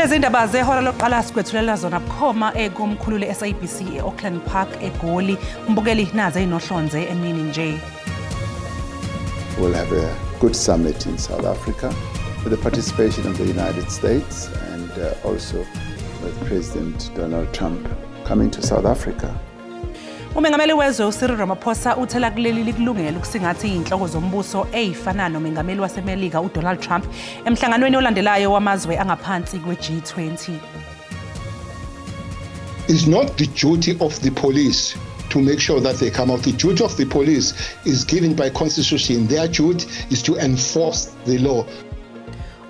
Lezi ndaba zehora lokuqala sigwethulela zona bukhoma ekomkhulu le-SABC e-Auckland Park eGoli. Umbukeli naze inohlonze emini nje. We'll have a good summit in South Africa with the participation of the United States and also with President Donald Trump coming to South Africa. Umengameli wezwe uCyril Ramaphosa uthela kuleli likulungela ukusingatha inhloko zombuso ezifana nomengameli waseMelika uDonald Trump emhlanganweni olandelayo wamazwe angaphansi kwe-G20. It's not the duty of the police to make sure that they come out. The duty of the police is given by Constitution. Their duty is to enforce the law.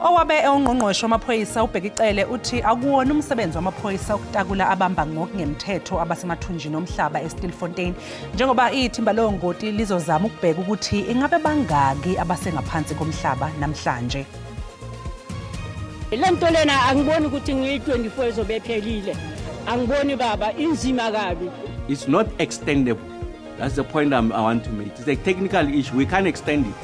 Owabe ongqongqoshe wamaphoyisa uBhekicele uthi akuwona umsebenzi wamaphoyisa ukutakula abamba ngokungemthetho abasemathunjini omhlaba eStilfontein njengoba ithimba longoti lizozama ukubheka ukuthi ingabe bangaki abasengaphansi komhlaba namhlanje. Lento lena angiboni ukuthi ngiyi24 ezobephelile. Angiboni baba inzima kabi. It's not extendable. That's the point I want to make. It's a technical issue. We can't extend it.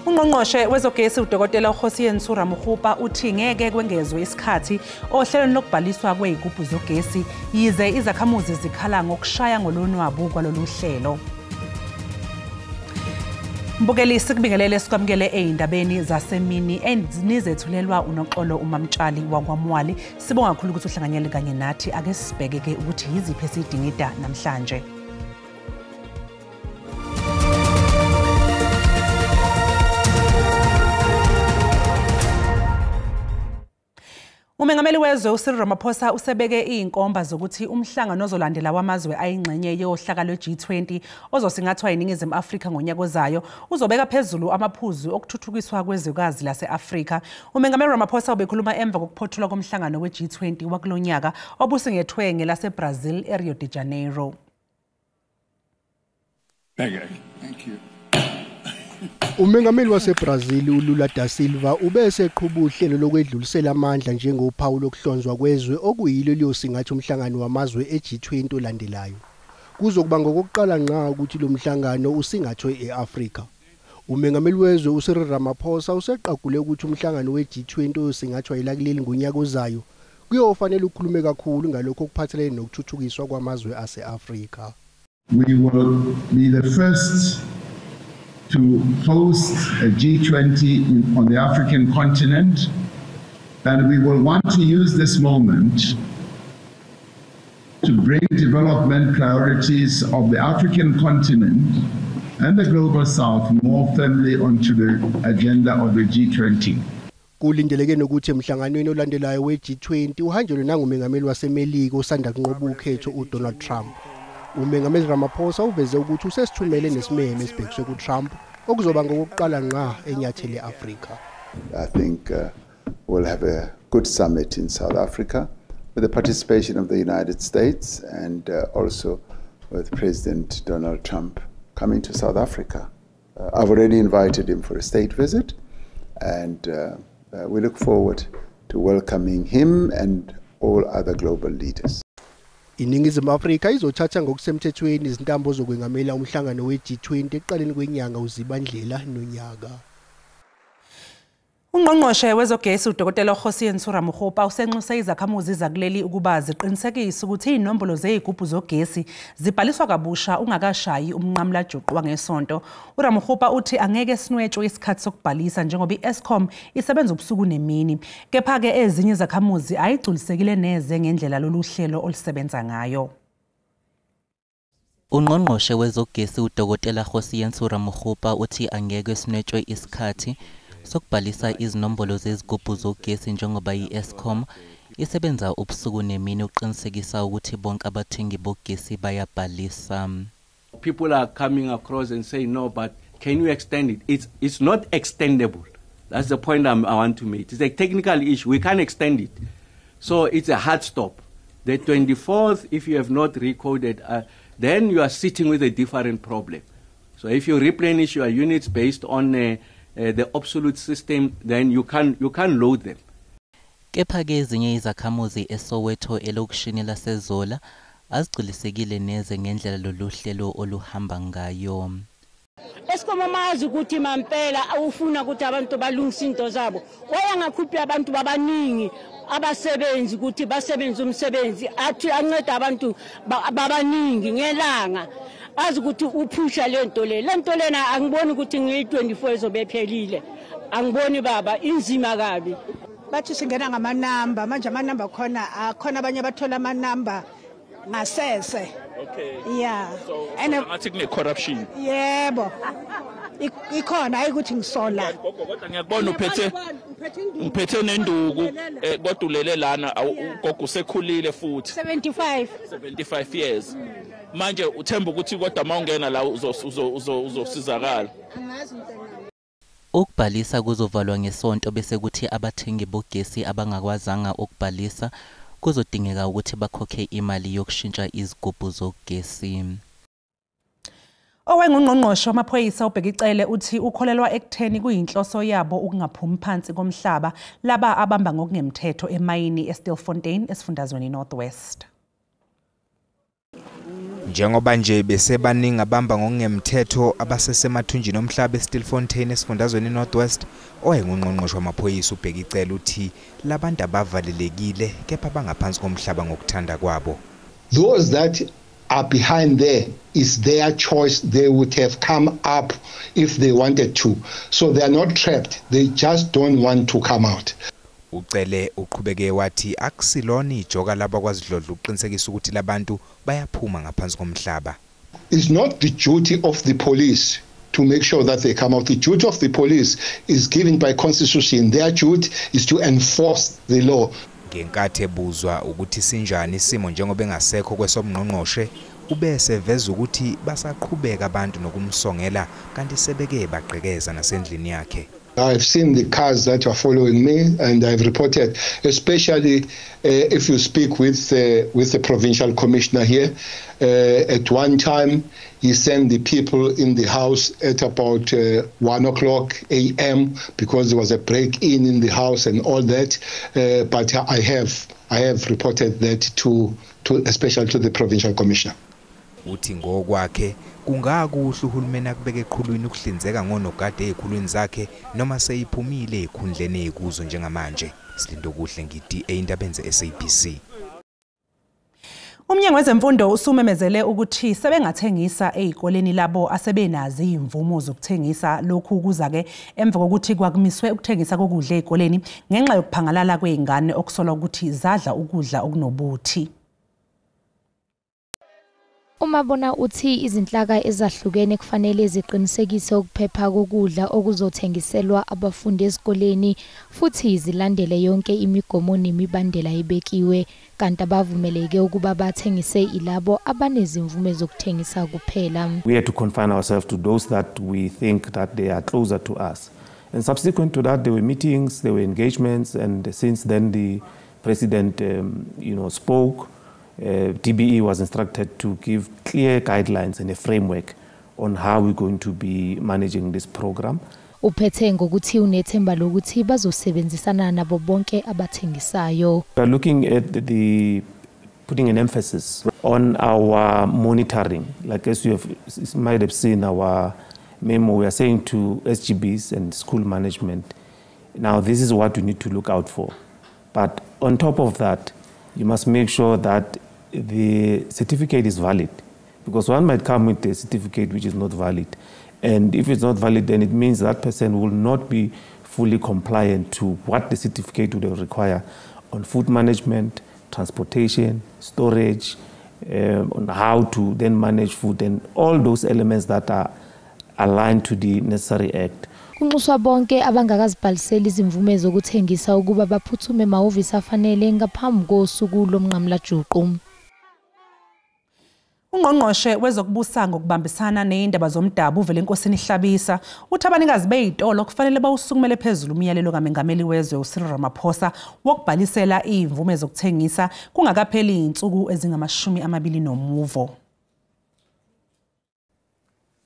Ungqongqoshe wezogesi uDokotela uHosiyeni Ramogopa uthi ngeke kwengezwe isikhathi ohlelweni lokubhaliswa kwezigubhu zogesi yize izakhamuzi zikhala ngokushaya ngolonwabu kwalolu hlelo. Mbukeli sikubingelele sikwamukele ezindabeni zasemini enizethulelwa uNoxolo uMamtshali wakwaMwali. Sibonga kakhulu ukuthi uhlanganyele kanye nathi ake sibhekeke ukuthi yiziphi esidingida namhlanje. Umengameli wezwe uCyril Ramaphosa usebeke izinkomba zokuthi umhlangano ozolandela wamazwe ayingxenye yohlaka lwe-G20 ozosingathwa yiNingizimu Afrika ngonyaka ozayo uzobeka phezulu amaphuzu okuthuthukiswa kwezwekazi lase-Afrika. Umengameli Ramaphosa ubekhuluma emva kokuphothulwa komhlangano we-G20 wakulonyaka obusingethwe ngelaseBrazil eRio de Janeiro. Thank you. Umengameli waseBrazil uLula da Silva ubeseqhuba uhlelo lokwedlulisela amandla njengophawu lokuhlonzwa kwezwe okuyilo liyosingatha umhlangano wamazwe e-G20 olandelayo. Kuzokuba ngokuqala ngqa ukuthi lo mhlangano usingathwe eAfrika. Umengameli wezwe uCyril Ramaphosa useqagule ukuthi umhlangano we-G20 osingathwa ilakuleli ngonyaka ozayo kuyofanele ukukhulume kakhulu ngalokho okuphathelene nokuthuthukiswa kwamazwe ase-Afrika. We will be the first to host a G20 on the African continent, and we will want to use this moment to bring development priorities of the African continent and the global south more firmly onto the agenda of the G20. Kulindeleke nokuthi emhlanganweni olandelayo we-G20 uhanjelwe nangumengameli waseMelika osanda kunqoba ukhetho uDonald Trump. Umengameli Ramaphosa uveze ukuthi usesithumele nesimeme esibhekiswe kuTrump okuzoba ngokuqala ngqa enyathele eAfrika. I think we'll have a good summit in South Africa with the participation of the United States and also with President Donald Trump coming to South Africa. I've already invited him for a state visit and we look forward to welcoming him and all other global leaders. INingizimu Afrika izothatha ngokusemthethweni izintambo zokwengamela umhlangano we-G20 eqaleni kwenyanga uZibandlela nonyaka. Ungqongqoshe wezogesi uDokotela uHosiyeni Ramogopa usenxuse izakhamuzi zakuleli ukuba ziqinisekise ukuthi inombolo zezigubhu zogesi zibhaliswa kabusha ungakashayi umnqamla juqwa ngesonto. uRamogopa uthi angeke sinwetshwe isikhathi sokubhalisa njengoba iEskom isebenza ubusuku nemini. Kepha ke ezinye izakhamuzi ayigculisekile neze ngendlela lolu hlelo olusebenza ngayo. Ungqongqoshe wezogesi uDokotela Hosiyeni Ramogopa uthi angeke sinwetshwe isikhathi sokubhalisa izinombolo zezigubhu zogesi njengoba iEskom isebenza ubusuku nemini uqinisekisa ukuthi bonke abathengi bogesi bayabhalisa. People are coming across and saying no, but can you extend it? It's not extendable. That's the point I want to make. It's a technical issue. We can't extend it. So it's a hard stop. The 24th, if you have not recoded, then you are sitting with a different problem. So if you replenish your units based on the absolute system, then you can load them. Kepha ke ezinye izakhamuzi eSoweto elokishini laseZola azigcilisekile neze ngendlela lolu hlelo oluhamba ngayo. Eskom amazi ukuthi mampela awufuna ukuthi abantu balungise into zabo. Wayangakhuphi abantu babaningi abasebenzi ukuthi basebenze umsebenzi athi anceda abantu babaningi ngelanga azi ukuthi uphusha lento lena angiboni ukuthi ngiyi-24 ezobephelile angiboni baba inzima kabi bathi singena ngamanamba manje amanamba khona abanye bathola amanamba ngasese yeah and ngathi kune corruption yebo ikhona ayikuthi ngisola kodwa ngiyakubona uphethe nenduku kodwa ulele lana ugogo usekhulile futhi 75 years manje uthemba ukuthi kodwa mawungena la uzosizakala ukubhalisa kuzovalwa ngesonto bese kuthi abathengi bogesi abangakwazanga ukubhalisa kuzodingeka ukuthi bakhokhe imali yokushintsha izigubhu zogesi. Owengungqongqoshe wamaphoyisa uBhekicele uthi ukholelwa ekutheni kuyinhloso yabo ukungaphumi phansi komhlaba laba abamba ngokungemthetho emayini eStilfontein esifundazweni North West. Njengoba nje besebaningi abamba ngokungemthetho abasesemathunjini omhlaba eStilfontein esifundazweni North West, owengungqongqoshe wamaphoyisa uBhekicele uthi labantu abavalelekile kepha bangaphansi komhlaba ngokuthanda kwabo. Those that are behind there is their choice. They would have come up if they wanted to. So they are not trapped. They just don't want to come out. Ucele uqhubeke wathi akusilona ijoka laba kwazidlodla uqinisekisa ukuthi labantu bayaphuma ngaphansi komhlaba. It's not the duty of the police to make sure that they come out. The duty of the police is given by constitution. Their duty is to enforce the law. Ngenkathi ebuzwa ukuthi sinjani isimo njengoba engasekho kwesomngqongqoshe ubese veza ukuthi basaqhubeka abantu nokumsongela kanti sebeke baqhekeza nasendlini yakhe. I've seen the cars that are following me and I've reported, especially if you speak with the provincial commissioner here. At one time, he sent the people in the house at about 1:00 a.m. because there was a break-in in the house and all that. But I have reported that to especially to the provincial commissioner. Uthi ngokwakhe kungakuhle uhulumeni akubeke eqhulwini ukuhlinzeka ngonogade ezikhulwini zakhe noma seyiphumile ekhundleni ekuzo njengamanje. Silindo kuhle ngi-DA Indabenze SABC. Umnyango wezemfundo usumemezele ukuthi sebengathengisa ezikoleni labo asebenazi imvumo zokuthengisa lokhu kuza ke emva kokuthi kwakumiswe ukuthengisa kokudla ezikoleni ngenxa yokuphangalala kweingane okusolwa ukuthi zadla ukudla okunobuthi. Umabona uthi izinhlaka ezahlukene kufanele ziqinisekise ukuphepha kokudla okuzothengiselwa abafundi esikoleni futhi zilandele yonke imigomo nemibandela ebekiwe kanti abavumeleke ukuba bathengise ilabo abanezimvume zokuthengisa kuphela. We had to confine ourselves to those that we think that they are closer to us. And subsequent to that there were meetings, there were engagements, and since then the president spoke. DBE was instructed to give clear guidelines and a framework on how we're going to be managing this program. Uphethe ngokuthi unethemba lokuthi bazosebenzisana nabo bonke abathengisayo. We are looking at putting an emphasis on our monitoring. Like as you might have seen our memo, we are saying to SGBs and school management, now this is what you need to look out for. But on top of that, you must make sure that the certificate is valid, because one might come with a certificate which is not valid, and if it's not valid, then it means that person will not be fully compliant to what the certificate would require on food management, transportation, storage, on how to then manage food, and all those elements that are aligned to the necessary act. Kunxuswa bonke abangakazibhaliseli izimvume zokuthengisa ukuba baphuthume emahhovisi afanele ngaphambi kosuku lomnqamla juqu. Ungqongqoshe wezokubusa ngokubambisana nezindaba zomdabu uVelenkosini Hlabisa uthi abanikazi bezitolo kufanele bawusukumele phezulu umyalelo kaMengameli wezwe uCyril Ramaphosa wokubhalisela izimvume zokuthengisa kungakapheli insuku ezingama-20.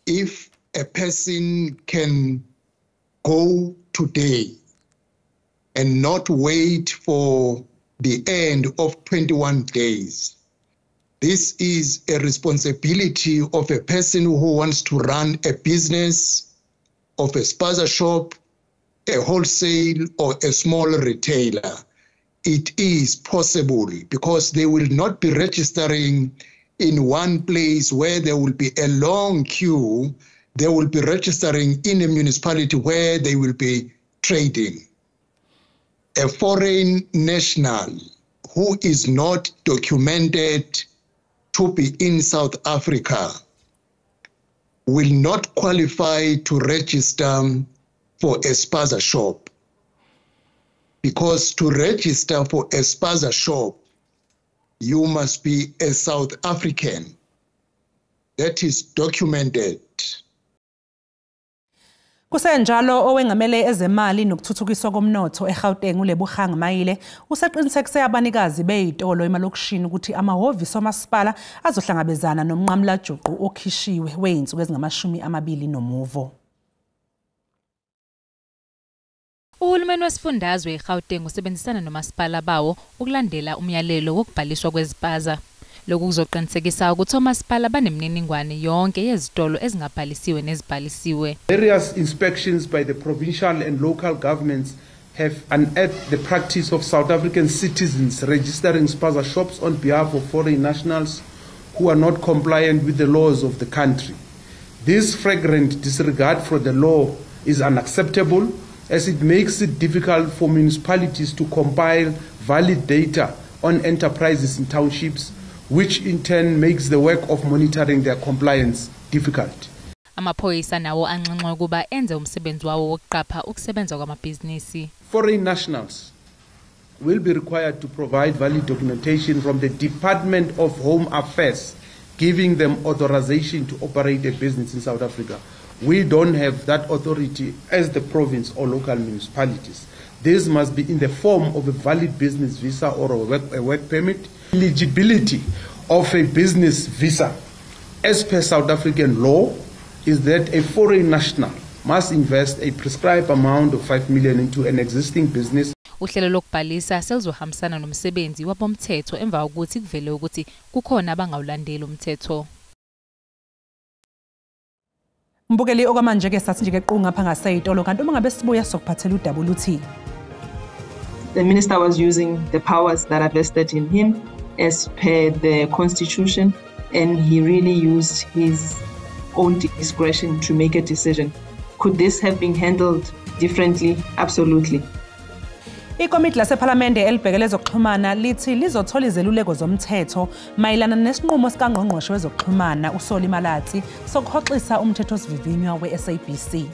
If a person can go today and not wait for the end of 21 days. This is a responsibility of a person who wants to run a business, of a spaza shop, a wholesale or a small retailer. it is possible, because they will not be registering in one place where there will be a long queue. They will be registering in a municipality where they will be trading. A foreign national who is not documented to be in South Africa will not qualify to register for a spaza shop, because to register for a spaza shop, you must be a South African that is documented. Kusenjalo owengamele ezemali nokuthuthukiswa komnotho eGauteng uLebugang Mayile useqinisekise abanikazi bezitolo emalokishini ukuthi amahhovisi omasipala azohlangabezana nomnqamla juqu okhishiwe weinsuku ezingama-20 nomuvo. Uhulumeni wesifundazwe eGauteng usebenzisana nomasipala bawo ukulandela umyalelo wokubhaliswa kwezipaza. Lokhu kuzoqinisekisa ukuthi omasipala banemniningwane yonke yezitolo ezingabhalisiwe nezibhalisiwe. Various inspections by the provincial and local governments have unearthed the practice of South African citizens registering spaza shops on behalf of foreign nationals who are not compliant with the laws of the country. This flagrant disregard for the law is unacceptable, as it makes it difficult for municipalities to compile valid data on enterprises in townships, which in turn makes the work of monitoring their compliance difficult. Amaphoyisa nawo anxenxa ukuba enze umsebenzi wawo wokuqapha ukusebenza kwamabhizinisi. Foreign nationals will be required to provide valid documentation from the Department of Home Affairs, giving them authorization to operate a business in South Africa. We don't have that authority as the province or local municipalities. This must be in the form of a valid business visa or a work permit. Eligibility of a business visa, as per South African law, is that a foreign national must invest a prescribed amount of 5 million into an existing business. Uhlelo lokubhalisa selizohambisana nomsebenzi wabomthetho emva kokuthi kuvele ukuthi kukhona abangawulandeli umthetho. Mbukeli okwamanje ke sathi nje kequnga ngapha ngaseyitolo kanti uma ngabe sibuya sokuphathela uWT. The minister was using the powers that are vested in him as per the constitution, and he really used his own discretion to make a decision. Could this have been handled differently? Absolutely. Ikomiti lasePhalamende elibhekele ezokuxhumana lithi lizothola izeluleko zomthetho mayelana nesinqumo sikaNgqongqoshe wezokuxhumana uSoli Malatsi sokuhoxisa umthethosivivinywa we-SABC.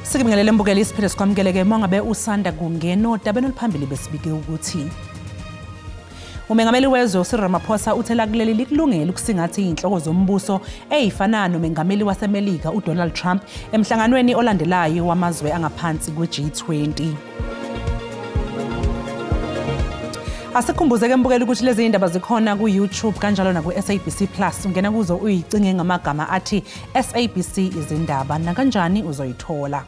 Sikubingelele mbukeli isiphelo sikwamkeleke mangabe usanda kungena odabeni oluphambili besibike ukuthi umengameli wezwe uCyril Ramaphosa uthela kuleli likulungela ukusingatha inhloko zombuso ezifana nomengameli waseMelika uDonald Trump emhlanganweni olandelayo wamazwe angaphansi kwe-G20. Asikhumbuzeke mbukeli ukuthi lezi indaba zikhona ku-YouTube kanjalo na ku-SABC Plus. Ungena kuzo uyicinge ngamagama athi SABC izindaba nakanjani uzoyithola.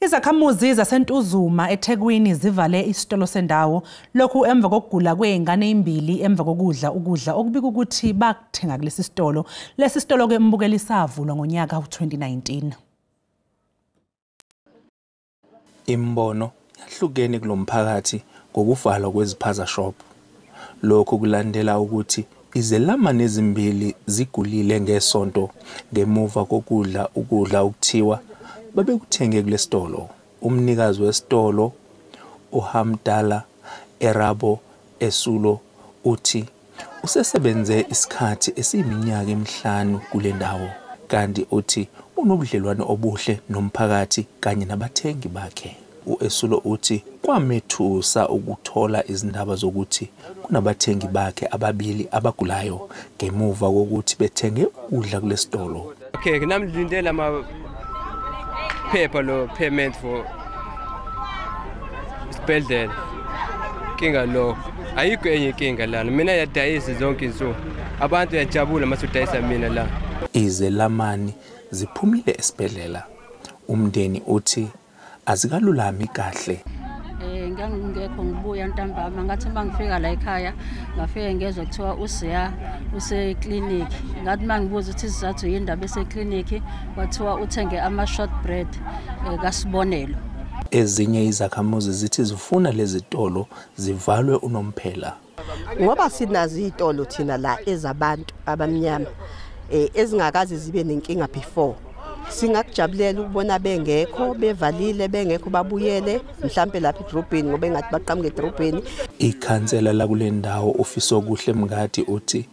Izakhamuzi zaseNtuzuma eThekwini zivale isitolo sendawo lokhu emva kokugula kwezingane ezimbili emva kokudla ukudla okubika ukuthi bakuthenga kulesi sitolo. Lesi sitolo ke mbukeli savulwa ngonyaka u2019. Imbono yahlukene kulomphakathi ngokuvalwa kweziphaza shop. Lokho kulandela ukuthi izelamane ezimbili zigulile ngesonto ngemuva kokudla ukudla okuthiwa babe kuthenge kulesitolo. Umnikazi wesitolo uHamdala Erabo Esulo uthi usesebenze isikhathi esiyiminyaka emihlanu kule ndawo, kanti uthi unobudlelwano obuhle nomphakathi kanye nabathengi bakhe. uEsulo uthi kwamethusa ukuthola izindaba zokuthi kunabathengi bakhe ababili abagulayo ngemuva kokuthi bethenge ukudla kulesitolo. Okay, nginamlindela paper lo payment for isibhedlela. Kinga lo ayikho enye inkinga lana. Mina yadayisa zonke insuku. Abantu yajabula masudayisa mina la. Izelamani ziphumile esibhedlela. Umndeni uthi azikalulami kahle. ngekho ngibuya ntambama ngathi mangifika la ekhaya ngafike ngezwe kuthiwa usiya use clinic ngathi mangibuza ukuthi sizathu yindaba ese clinic kwathiwa uthenge ama short bread kaSibonelo. Ezinye izakhamuzi zithi zifuna lezi tolo zivalwe unomphela. Ngoba sinazi izitolo thina la ezabantu abamnyama ezingakazi zibe nenkinga before. Singakujabulela ukubona bengekho bevalile bengekho babuyele mhlambe lapha edrobheni ngoba engathi baqhamuke edrobheni. Ikhansela la kule ndawo Ofiso Kuhle Mngadi uthi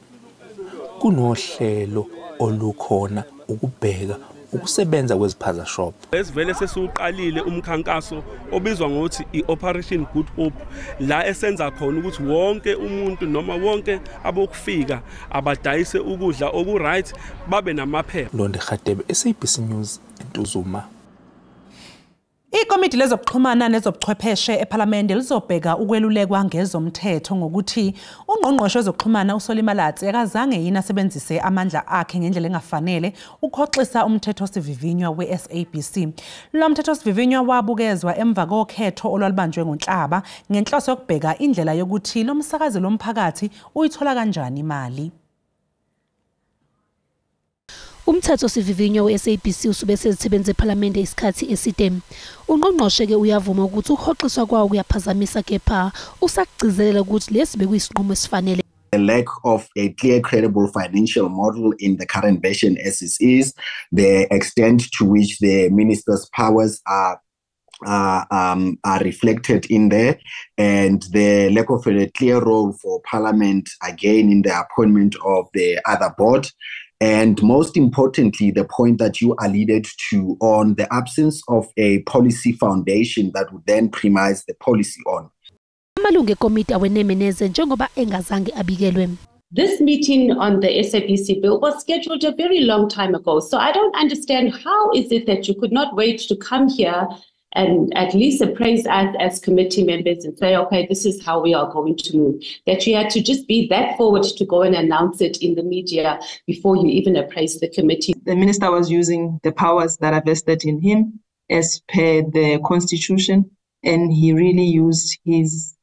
kunohlelo olukhona ukubheka ukusebenza kweziphaza shop. Esivele sesiuqalile umkhankaso obizwa ngokuthi iOperation Good Hope la esenza khona ukuthi wonke umuntu noma wonke abokufika abadayise ukudla okuright babe namaphepha. Londe Khadebe, SABC News, eNtuzuma. Ikomiti lezokuxhumana nezobuchwepheshe eParliament lizobheka ukwelulekwa ngezomthetho ngokuthi ungqongqoshe wezokuxhumana uSolimalatsi akazange yini asebenzise amandla akhe ngendlela engafanele ukhoxisa umthetho sivivinywa weSABC. Lo mthetho sivivinywa wabukezwa emva kokhetho olwalibanjwe ngoNhlaba ngenhloso yokubheka indlela yokuthi lo msakazi lomphakathi uyithola kanjani imali. Umthetho sivivinywa weSABC usube sezisebenza eParliament isikhathi eside. Ungqongqoshe ke uyavuma ukuthi ukhoxiswa kwawo kuyaphazamisa kepha usakugcizelela ukuthi lesi bekuyisinqumo esifanele. The lack of a clear, credible financial model in the current version as it is, the extent to which the minister's powers are reflected in there, and the lack of a clear role for Parliament again in the appointment of the other board. And most importantly, the point that you alluded to on the absence of a policy foundation that would then premise the policy on. Amalungu ekomiti awenemeneze njengoba engazange abikelwe. This meeting on the SABC bill was scheduled a very long time ago. So I don't understand how is it that you could not wait to come here and at least appraise us as committee members and say, okay, this is how we are going to move. That you had to just be that forward to go and announce it in the media before you even appraise the committee. The minister was using the powers that are vested in him as per the constitution, and he really used his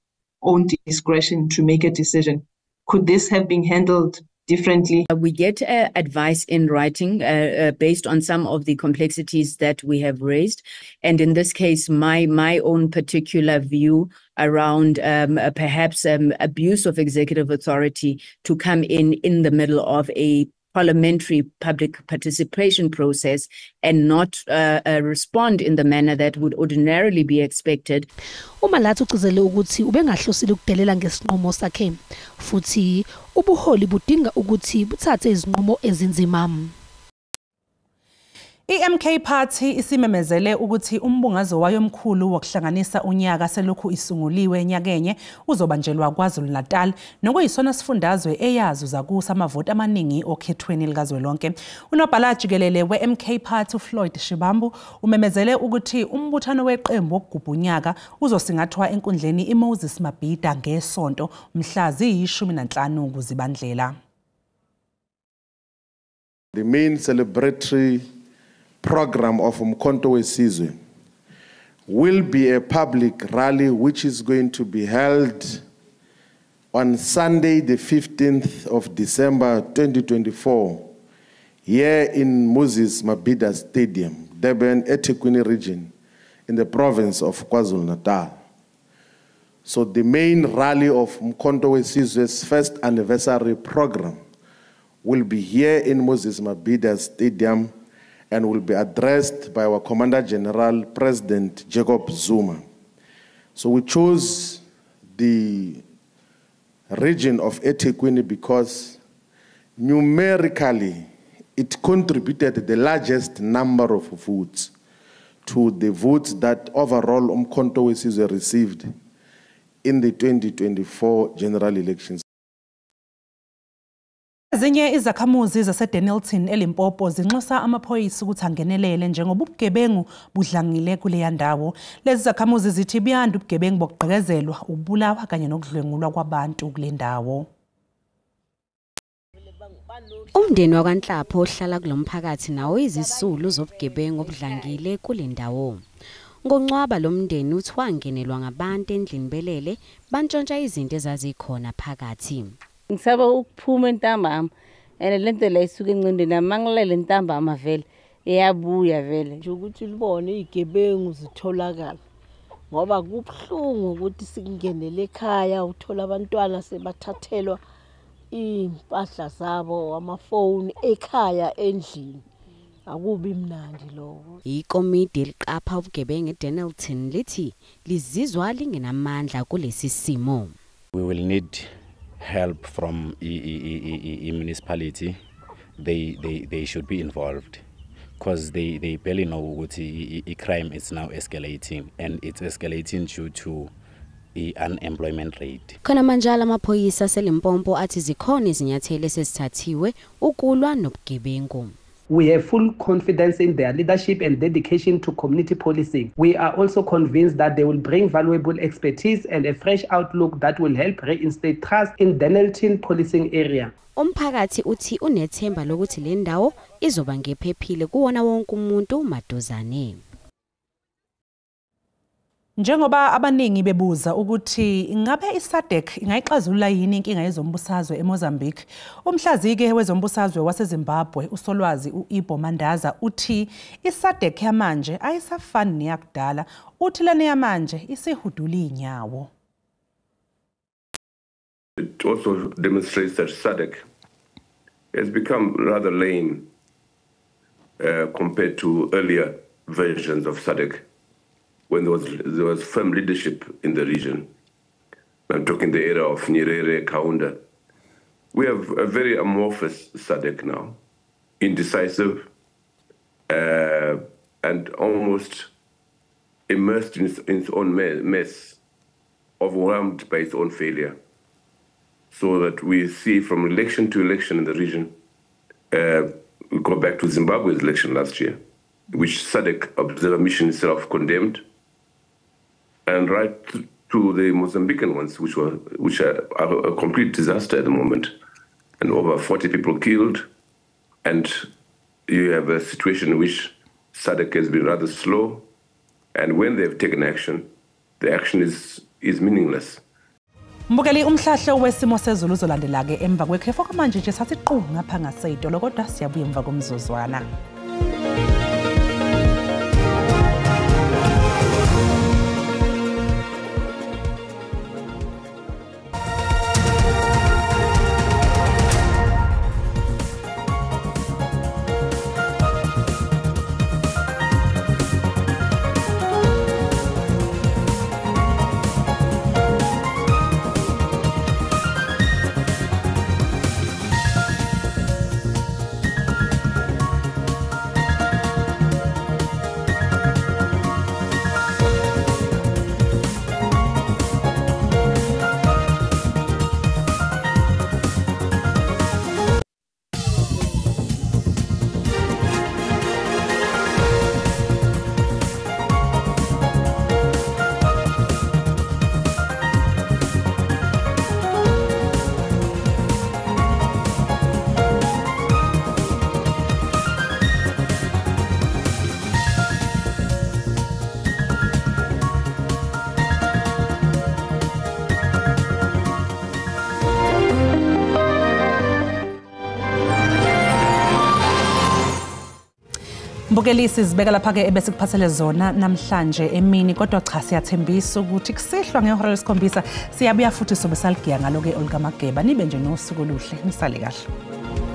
own discretion to make a decision. Could this have been handled differently? We get advice in writing based on some of the complexities that we have raised. And in this case, my own particular view around perhaps abuse of executive authority to come in the middle of a parliamentary public participation process and not respond in the manner that would ordinarily be expected. Umalathi ugcizele ukuthi ubengahlosile ukudelela ngesinqumo sakhe futhi ubuholi budinga ukuthi buthathe izinqumo ezinzima. iMK Party isimemezele ukuthi umbungazo wayo omkhulu wokuhlanganisa unyaka selokhu isunguliwe enyakenye uzobanjelwa KwaZulu-Natal nokuyisona sifundazwe eyazi zakusa amavoti amaningi okhethweni likazwelonke. Unobhala jikelele weMK Party uFloyd Shibambu umemezele ukuthi umbuthano weqembu wokugubha unyaka uzosingathwa enkundleni iMoses Mabhida ngesonto mhla ziyi-15 kuZibandlela. The main celebratory program of Umkhonto weSizwe will be a public rally which is going to be held on Sunday the 15th of December 2024 here in Moses Mabhida Stadium, Durban, eThekwini region in the province of KwaZulu-Natal. So the main rally of Umkhonto weSizwe's first anniversary program will be here in Moses Mabhida Stadium and will be addressed by our Commander General, President Jacob Zuma. So we chose the region of eThekwini because numerically it contributed the largest number of votes to the votes that overall Umkhonto weSizwe received in the 2024 general elections. Ezinye izakhamuzi zaseDenilton eLimpopo zinxusa amaphoyisa ukuthi angenelele njengoba ubugebengu budlangile kule ndawo. Lezi zakhamuzi zithi buyanda ubugebengu bokugqekezelwa, ubulawa kanye nokudlwengulwa kwabantu kule ndawo. Umndeni wakwaNhlapho ohlala kulomphakathi nawo izisulu zobugebengu obudlangile kule ndawo. ngoncwaba lomndeni uthi wangenelwa ngabantu endlini belele bantshontsha izinto ezazikhona phakathi. Ngisaba ukuphuma entambama lento la isuke encindweni amangilele entambama vele eyabuya vele nje ukuthi libone igebengu zitholakala ngoba kubhlungu ukuthi sikungenele ekhaya uthola abantwana sebathathelwa impahla zabo amafoni ekhaya endlini akubi mnandi lokho. Ikomidi eliqapha ubugebengu eDenelton lithi lizizwa lingenamandla kulesi simo. We will need help from municipality. They should be involved because they barely know ukuthi crime is now escalating and it's escalating due to unemployment rate. Khona manje amaphoyisa seLimpopo athi zikhona izinyathelo esezithathiwe ukulwa nobugebengu. We have full confidence in their leadership and dedication to community policing. We are also convinced that they will bring valuable expertise and a fresh outlook that will help reinstate trust in Denelton policing area. Umphakathi uthi unethemba lokuthi le ndawo izoba ngephephile kuwona wonke umuntu madozane. Njengoba abaningi bebuza ukuthi ngabe iSADC ingayixazulula yini inkinga yezombusazwe eMozambique, umhlazike wezombusazwe waseZimbabwe uSolwazi uIbo Mandaza uthi iSADC yamanje ayisafani neyakudala, uthi lana yamanje isihudula inyawo. It also demonstrates that SADC has become rather lame compared to earlier versions of SADC when there was firm leadership in the region. I'm talking the era of Nyerere, Kaunda. We have a very amorphous SADC now, indecisive and almost immersed in its own mess, overwhelmed by its own failure. So that we see from election to election in the region, we go back to Zimbabwe's election last year, which SADC Observer Mission itself condemned, and right to the Mozambican ones, which are a complete disaster at the moment, and over 40 people killed, and you have a situation in which SADC has been rather slow, and when they've taken action, the action is meaningless. Mbukeli umhlahlo wesimo sezulu uzolandela ke emva kwekhefu manje nje sathi qhu ngapha ngaseyitolo kodwa siyabuya emva komzuzwana. Mbukelisi sibeka lapha ke ebese kuphathele zona namhlanje emini kodwa cha siyathembisa ukuthi kusihlwa ngehora lesikhombisa siyabuya futhi sobe saligiya ngalo ke Olga Mageba nibe nje nosuku oluhle nisale kahle.